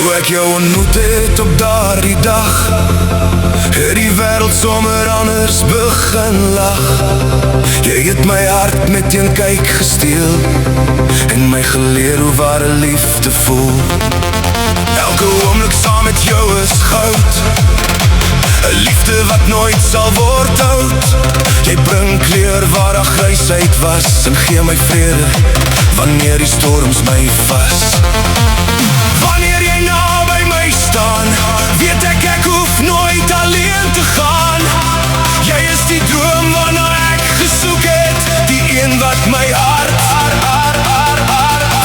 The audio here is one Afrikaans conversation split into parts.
Toe ek jou ontmoet het op daardie dag, het die wêreld sommer anders begin lag. Jy het my hart met een kyk gesteel en my geleer hoe ware liefde voel. Elke oomblik saam met jou is goud, 'n liefde wat nooit sal word oud. Jy bring kleur waar daar grysheid was en gee my vrede wanneer die storms my vas. Wanneer jy naby my staan, weet ek hoef nooit alleen te gaan. Jy is die droom waarna ek gesoek het, die een wat my hart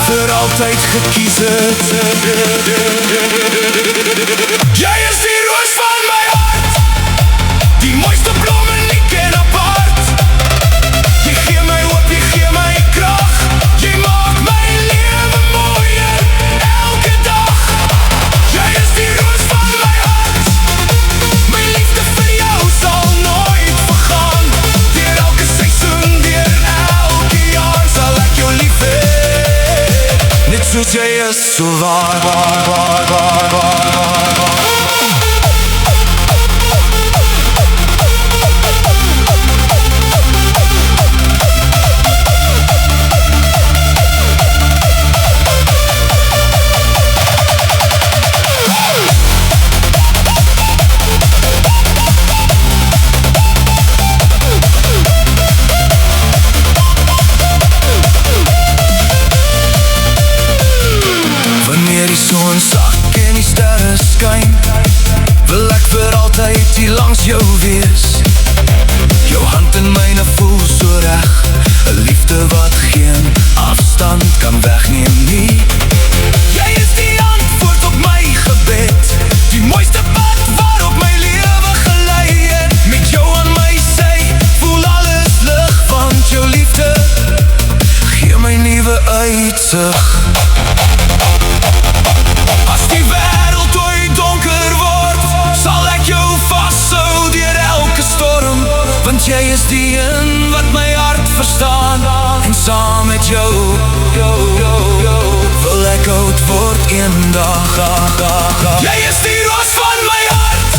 vir altyd gekies het. Jy is die roos van my hart, die mooiste blom uniek en apart. Jy gee my hoop, jy gee my krag, jy maak my lewe mooier elke dag. Jy is die roos van my hart, my liefde vir jou sal nooit vergaan. Deur elke seisoen, deur elke jaar sal ek jou lief hê. Net soos jy is, so waar. Son sak en die sterre skyn, wil ek vir altyd hier langs jou wees. Jou hand in myne voel so reg, 'n liefde wat geen afstand kan wegneem nie. Jy is die antwoord op my gebed, die mooiste pad waarop my lewe gelei het. Met jou aan my sy, voel alles lig, want jou liefde gee my nuwe uitsig. Want jy is die een wat my hart verstaan, en saam met jou wil ek oud word eendag. Jy is die roos van my hart,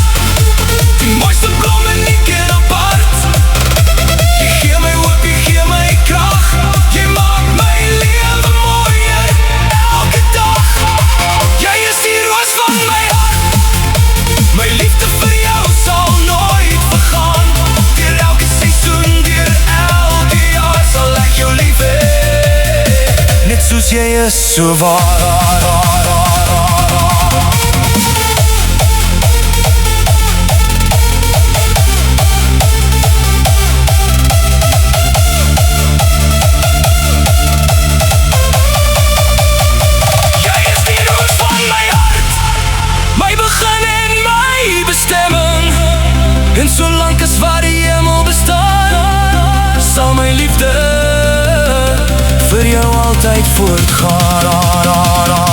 die mooiste blom uniek en apart. Jy gee my hoop, jy gee my krag, jy maak my lewe mooier elke dag. Jy is die roos van my hart, my liefde vir jou sal nooit vergaan. Net soos jy is, so waar. Jy is die roos van my hart, my begin en my bestemming. En solank as waar die hemel bestaan, sal my liefde vir jou altyd voortgaan.